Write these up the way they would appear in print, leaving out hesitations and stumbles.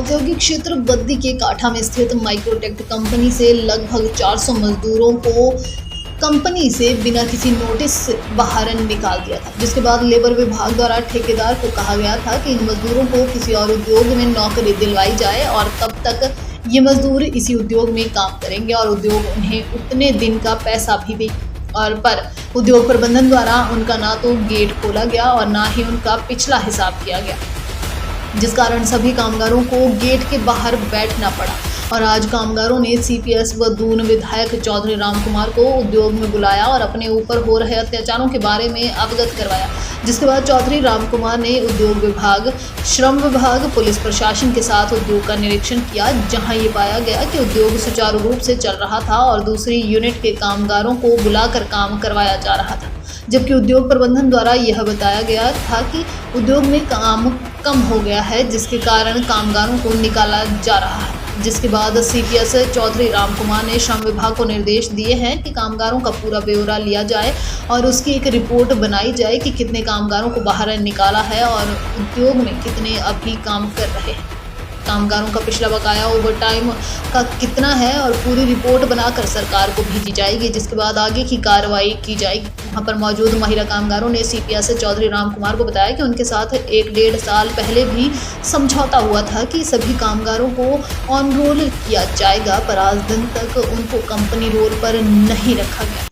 औद्योगिक क्षेत्र बद्दी के काठा में स्थित माइक्रोटेक कंपनी से लगभग 400 मजदूरों को कंपनी से बिना किसी नोटिस बाहर निकाल दिया था, जिसके बाद लेबर विभाग द्वारा ठेकेदार को कहा गया था कि इन मजदूरों को किसी और उद्योग में नौकरी दिलवाई जाए और तब तक ये मजदूर इसी उद्योग में काम करेंगे और उद्योग उन्हें उतने दिन का पैसा भी दे। और पर उद्योग प्रबंधन द्वारा उनका ना तो गेट खोला गया और ना ही उनका पिछला हिसाब किया गया, जिस कारण सभी कामगारों को गेट के बाहर बैठना पड़ा। और आज कामगारों ने सीपीएस व दून विधायक चौधरी रामकुमार को उद्योग में बुलाया और अपने ऊपर हो रहे अत्याचारों के बारे में अवगत करवाया, जिसके बाद चौधरी रामकुमार ने उद्योग विभाग, श्रम विभाग, पुलिस प्रशासन के साथ उद्योग का निरीक्षण किया, जहां ये पाया गया कि उद्योग सुचारू रूप से चल रहा था और दूसरी यूनिट के कामगारों को बुलाकर काम करवाया जा रहा था, जबकि उद्योग प्रबंधन द्वारा यह बताया गया था कि उद्योग में काम कम हो गया है, जिसके कारण कामगारों को निकाला जा रहा है। जिसके बाद सीपीएस चौधरी रामकुमार ने श्रम विभाग को निर्देश दिए हैं कि कामगारों का पूरा ब्यौरा लिया जाए और उसकी एक रिपोर्ट बनाई जाए कि कितने कामगारों को बाहर निकाला है और उद्योग में कितने अभी काम कर रहे हैं, कामगारों का पिछला बकाया ओवर टाइम का कितना है और पूरी रिपोर्ट बनाकर सरकार को भेजी जाएगी, जिसके बाद आगे की कार्रवाई की जाएगी। वहां पर मौजूद महिला कामगारों ने सीपीएस चौधरी रामकुमार को बताया कि उनके साथ 1-1.5 साल पहले भी समझौता हुआ था कि सभी कामगारों को ऑन रोल किया जाएगा, पर आज दिन तक उनको कंपनी रोल पर नहीं रखा गया।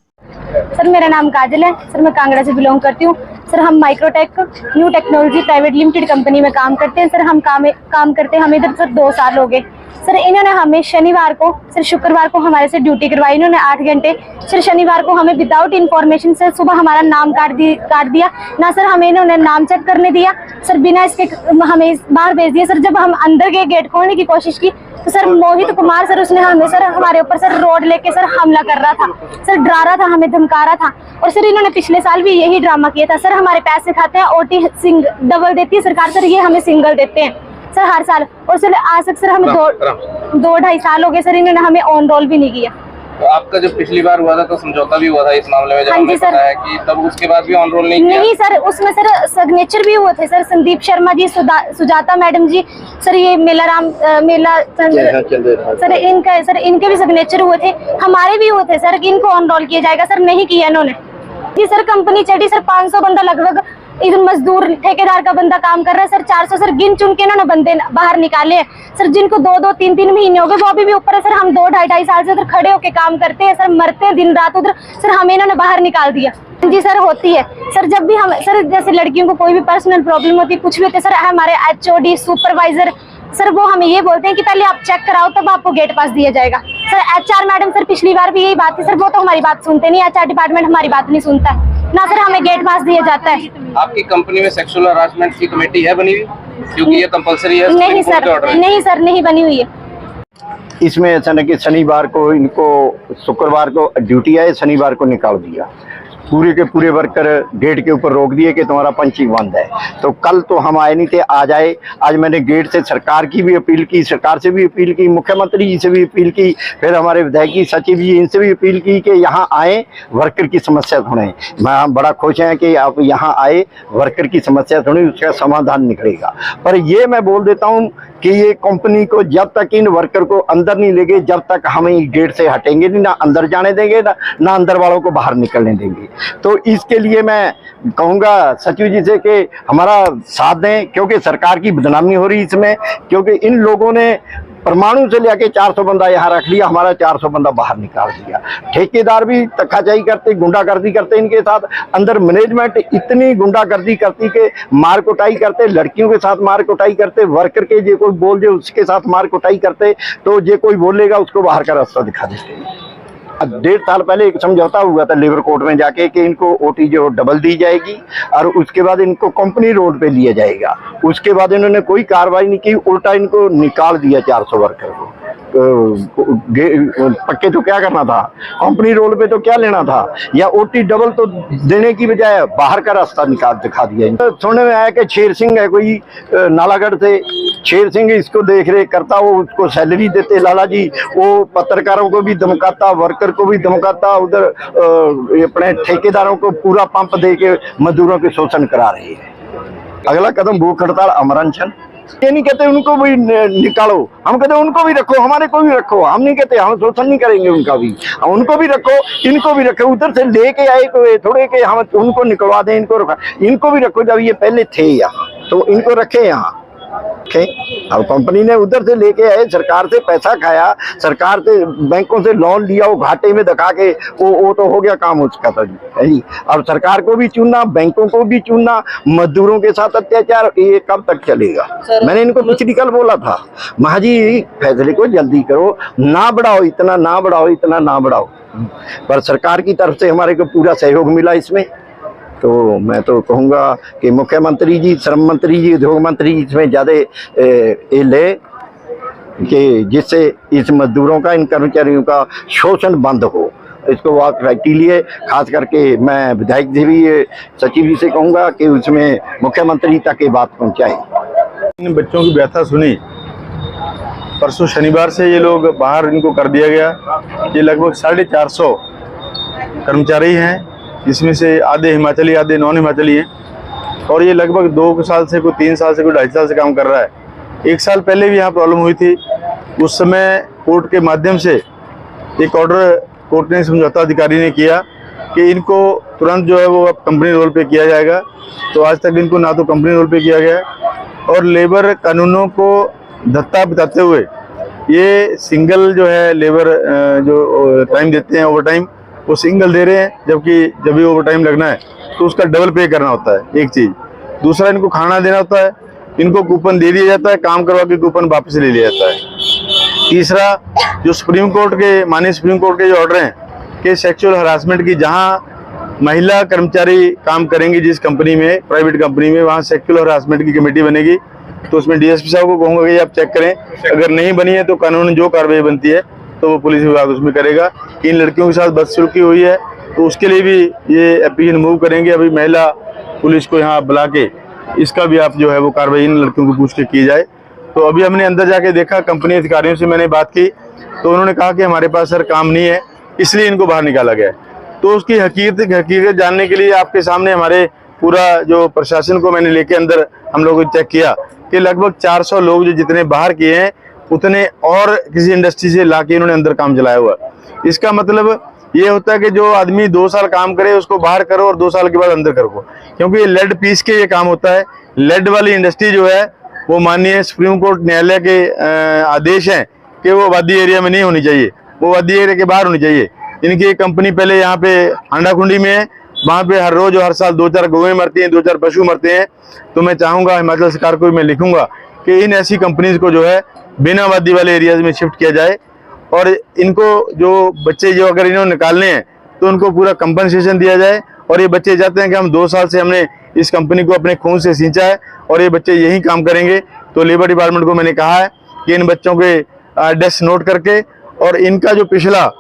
सर, मेरा नाम काजल है। सर, मैं कांगड़ा से बिलोंग करती हूँ। सर, हम Microtek new technology private limited company में काम करते हैं। सर, हम काम करते हैं, हमें इधर सर 2 साल हो गए। सर, इन्होंने हमें शनिवार को, सर शुक्रवार को हमारे से ड्यूटी करवाई इन्होंने 8 घंटे। सर, शनिवार को हमें विदाउट इन्फॉर्मेशन से सुबह हमारा नाम काट दिया ना। सर, हमें इन्होंने नाम चेक करने दिया। सर, बिना इसके हमें बाहर भेज दिया। सर, जब हम अंदर गए गेट खोलने की कोशिश की तो सर मोहित कुमार सर उसने हमें सर हमारे ऊपर सर रोड लेके सर हमला कर रहा था, सर डरा रहा था, हमें धमका रहा था। और सर इन्होंने पिछले साल भी यही ड्रामा किया था। सर, हमारे पैसे खाते हैं, ओटी डबल देती है सरकार, सर ये हमें सिंगल देते हैं सर हर साल। और सर आज तक सर हमें 2-2.5 साल हो गए सर, इन्होंने हमें ऑन रोल भी नहीं किया। तो आपका जब पिछली बार हुआ था तो समझौता भी हुआ था इस मामले में, जब हमें पता है कि तब उसके बाद भी ऑन रोल नहीं किया? नहीं सर, उसमें सर सिग्नेचर भी हुए थे सर, संदीप शर्मा जी, सुजाता मैडम जी, सर ये मेला सर इनके भी सिग्नेचर हुए थे, हमारे भी हुए थे सर कि इनको ऑन रोल किया जाएगा। सर नहीं किया इन्होंने जी। सर कंपनी चढ़ी, सर 500 बंदा लगभग इधर मजदूर ठेकेदार का बंदा काम कर रहा है। सर 400 सर गिन चुन के इन्होंने बंदे बाहर निकाले हैं सर, जिनको 2-2, 3-3 महीने हो गए, वो अभी भी ऊपर है। सर हम 2-2.5 साल से उधर खड़े होके काम करते हैं सर, मरते हैं दिन रात उधर। सर हमें इन्होंने बाहर निकाल दिया जी। सर होती है सर, जब भी हम सर जैसे लड़कियों को कोई भी पर्सनल प्रॉब्लम होती है, कुछ भी होता है सर, हमारे HOD सुपरवाइजर सर वो हमें ये बोलते हैं कि पहले आप चेक कराओ तब आपको गेट पास दिया जाएगा। सर HR मैडम सर पिछली बार भी यही बात थी सर, वो तो हमारी बात सुनते नहीं, HR डिपार्टमेंट हमारी बात नहीं सुनता ना सर, हमें गेट पास दिया जाता है। आपकी कंपनी में सेक्सुअल हरासमेंट की कमेटी है बनी हुई, क्योंकि ये कंपलसरी है? नहीं सर, नहीं सर, नहीं बनी हुई है। इसमें ऐसा न कि शनिवार को इनको, शुक्रवार को ड्यूटी आए, शनिवार को निकाल दिया। पूरे के पूरे वर्कर गेट के ऊपर रोक दिए कि तुम्हारा पंचिंग बंद है। तो कल तो हम आए नहीं थे, आज आए। आज मैंने गेट से सरकार की भी अपील की, सरकार से भी अपील की, मुख्यमंत्री जी से भी अपील की, फिर हमारे विधायक सचिव जी इनसे भी अपील की कि यहाँ आए, वर्कर की समस्या सुने। मैं बड़ा खुश हैं कि आप यहाँ आए, वर्कर की समस्या सुनी, उसका समाधान निकलेगा। पर ये मैं बोल देता हूँ कि ये कंपनी को जब तक इन वर्कर को अंदर नहीं लेंगे, जब तक हम गेट से हटेंगे नहीं, ना अंदर जाने देंगे ना अंदर वालों को बाहर निकलने देंगे। तो इसके लिए मैं कहूँगा सचिव जी से कि हमारा साथ दें, क्योंकि सरकार की बदनामी हो रही इसमें, क्योंकि इन लोगों ने परमाणु से लेके 400 बंदा यहाँ रख लिया, हमारा 400 बंदा बाहर निकाल दिया। ठेकेदार भी धक्काचाई करते, गुंडागर्दी करते इनके साथ, अंदर मैनेजमेंट इतनी गुंडागर्दी करती कि मार कुटाई करते, लड़कियों के साथ मार कुटाई करते, वर्कर के जो कोई बोल दे उसके साथ मार कुटाई करते, तो जो कोई बोलेगा उसको बाहर का रास्ता दिखा देते। 1.5 साल पहले एक समझौता हुआ था लेबर कोर्ट में जाके कि इनको ओटी जो डबल दी जाएगी और उसके बाद इनको कंपनी रोड पे लिया जाएगा। उसके बाद इन्होंने कोई कार्रवाई नहीं की, उल्टा इनको निकाल दिया 400 वर्कर को। पक्के तो क्या करना था, कंपनी रोड पे तो क्या लेना था, या ओटी डबल तो देने की बजाय बाहर का रास्ता दिखा दिया। तो सुनने में आया कि शेर सिंह है कोई नालागढ़ से, शेर सिंह इसको देख रेख करता, वो उसको सैलरी देते लाला जी, वो पत्रकारों को भी धमकाता, वर्कर को भी धमकाता, उधर अपने ठेकेदारों को पूरा पंप दे के मजदूरों के शोषण करा रही है। अगला कदम भूख हड़ताल, अमर अनशन। ये नहीं कहते उनको भी निकालो, हम कहते उनको भी रखो, हमारे को भी रखो। हम नहीं कहते, हम शोषण नहीं करेंगे उनका भी, उनको भी रखो, इनको भी रखो। उधर से लेके आए तो थोड़े के हम उनको निकलवा दें, इनको रखा, इनको भी रखो। जब ये पहले थे यहाँ तो इनको रखे यहाँ। अब कंपनी ने उधर से लेके आए, सरकार से पैसा खाया, सरकार से बैंकों से लोन लिया, वो घाटे में दिखा के वो तो हो गया काम उसका तो जी। अब सरकार को भी चुनना, बैंकों को भी चुनना, मजदूरों के साथ अत्याचार, ये कब तक चलेगा? मैंने इनको पिछली कल बोला था, महाजी फैसले को जल्दी करो, ना बढ़ाओ इतना, ना बढ़ाओ इतना, ना बढ़ाओ। पर सरकार की तरफ से हमारे को पूरा सहयोग मिला इसमें। तो मैं तो कहूँगा कि मुख्यमंत्री जी, श्रम मंत्री जी, उद्योग मंत्री जी इसमें ज़्यादा ये ले कि जिससे इस मजदूरों का, इन कर्मचारियों का शोषण बंद हो। इसको वाक के लिए खास करके मैं विधायक जी भी, सचिव जी से कहूँगा कि उसमें मुख्यमंत्री तक ये बात पहुँचाए। इन बच्चों की व्यथा सुनी। परसों शनिवार से ये लोग बाहर इनको कर दिया गया। ये लगभग 450 कर्मचारी हैं, जिसमें से आधे हिमाचली, आधे नॉन हिमाचली हैं। और ये लगभग 2 साल से, कोई 3 साल से, कोई 2.5 साल से काम कर रहा है। 1 साल पहले भी यहाँ प्रॉब्लम हुई थी। उस समय कोर्ट के माध्यम से एक ऑर्डर कोर्ट ने, समझौता अधिकारी ने किया कि इनको तुरंत जो है वो अब कंपनी रोल पे किया जाएगा। तो आज तक इनको ना तो कंपनी रोल पे किया गया और लेबर कानूनों को धत्ता बताते हुए ये सिंगल जो है लेबर जो टाइम देते हैं, ओवर टाइम, वो सिंगल दे रहे हैं। जबकि जब भी ओवर टाइम लगना है तो उसका डबल पे करना होता है, एक चीज़। दूसरा, इनको खाना देना होता है, इनको कूपन दे दिया जाता है, काम करवा के कूपन वापस ले लिया जाता है। तीसरा, जो सुप्रीम कोर्ट के, माननीय सुप्रीम कोर्ट के जो ऑर्डर हैं कि सेक्सुअल हरासमेंट की, जहाँ महिला कर्मचारी काम करेंगी जिस कंपनी में, प्राइवेट कंपनी में, वहाँ सेक्सुअल हरासमेंट की कमेटी बनेगी। तो उसमें डीएसपी साहब को कहूँगा कि आप चेक करें, अगर नहीं बनी है तो कानून जो कार्रवाई बनती है तो वो पुलिस विभाग उसमें करेगा। इन लड़कियों के साथ बदसलूकी हुई है तो उसके लिए भी ये एप्लीकेशन मूव करेंगे। अभी महिला पुलिस को यहाँ बुला के इसका भी आप जो है वो कार्रवाई इन लड़कियों को पूछ के की जाए। तो अभी हमने अंदर जाके देखा, कंपनी अधिकारियों से मैंने बात की तो उन्होंने कहा कि हमारे पास सर काम नहीं है, इसलिए इनको बाहर निकाला गया है। तो उसकी हकीकत जानने के लिए आपके सामने हमारे पूरा जो प्रशासन को मैंने लेके अंदर हम लोगों ने चेक किया कि लगभग 400 लोग जो जितने बाहर किए हैं उतने और किसी इंडस्ट्री से लाके इन्होंने अंदर काम चलाया हुआ। इसका मतलब ये होता है कि जो आदमी 2 साल काम करे उसको बाहर करो और 2 साल के बाद अंदर करो, क्योंकि ये लेड पीस के ये काम होता है। लेड वाली इंडस्ट्री जो है वो माननीय सुप्रीम कोर्ट न्यायालय के आदेश हैं कि वो वादी एरिया में नहीं होनी चाहिए, वो वादी एरिया के बाहर होनी चाहिए। इनकी एक कंपनी पहले यहाँ पे हांडाकुंडी में है, वहाँ पे हर रोज और हर साल 2-4 गौएं मरती हैं, 2-4 पशु मरते हैं। तो मैं चाहूँगा हिमाचल सरकार को भी मैं लिखूंगा कि इन ऐसी कंपनीज को जो है बिना वादी वाले एरियाज में शिफ्ट किया जाए और इनको जो बच्चे जो अगर इन्होंने निकालने हैं तो उनको पूरा कंपनसेशन दिया जाए। और ये बच्चे चाहते हैं कि हम 2 साल से हमने इस कंपनी को अपने खून से सींचा है और ये बच्चे यही काम करेंगे। तो लेबर डिपार्टमेंट को मैंने कहा है कि इन बच्चों के एड्रेस नोट करके और इनका जो पिछला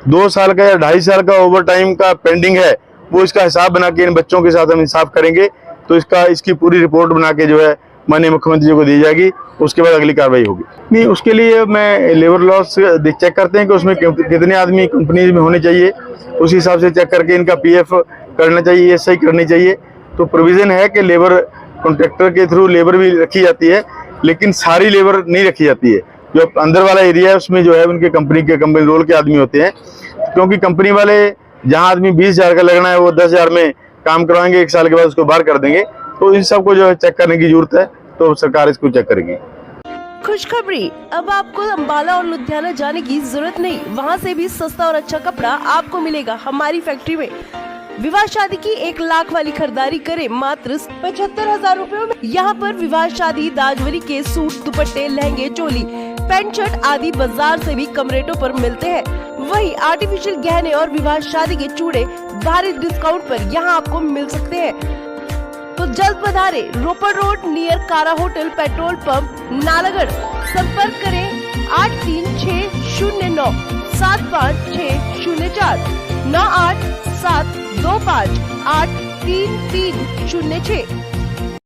2 साल का या 2.5 साल का ओवर टाइम का पेंडिंग है वो इसका हिसाब बना के इन बच्चों के साथ हम इंसाफ करेंगे। तो इसकी पूरी रिपोर्ट बना के जो है माननीय मुख्यमंत्री जी को दी जाएगी, उसके बाद अगली कार्रवाई होगी। नहीं, उसके लिए मैं लेबर लॉस चेक करते हैं कि उसमें कितने आदमी कंपनी में होने चाहिए, उस हिसाब से चेक करके इनका पीएफ करना चाहिए, एसआई करनी चाहिए। तो प्रोविजन है कि लेबर कॉन्ट्रैक्टर के थ्रू लेबर भी रखी जाती है, लेकिन सारी लेबर नहीं रखी जाती है। जो अंदर वाला एरिया है उसमें जो है उनके कंपनी रोल के आदमी होते हैं, क्योंकि कंपनी वाले जहाँ आदमी 20,000 का लगना है वो 10,000 में काम करवाएंगे, 1 साल के बाद उसको बाहर कर देंगे। तो इन सबको जो है चेक करने की जरूरत है, तो सरकार इसको चेक करेगी। खुशखबरी, अब आपको अंबाला और लुधियाना जाने की जरूरत नहीं, वहाँ से भी सस्ता और अच्छा कपड़ा आपको मिलेगा हमारी फैक्ट्री में। विवाह शादी की 1 लाख वाली खरीदारी करें मात्र 75,000 रुपए में। यहाँ पर विवाह शादी दाजवरी के सूट, दुपट्टे, लहंगे, चोली, पैंट शर्ट आदि बाजार से भी कम रेटों पर मिलते हैं। वही आर्टिफिशियल गहने और विवाह शादी के चूड़े भारी डिस्काउंट पर यहाँ आपको मिल सकते हैं। तो जल्द पधारे, रोपड़ रोड नियर कारा होटल, पेट्रोल पंप, नालागढ़। संपर्क करें 8360 75604 9872583306।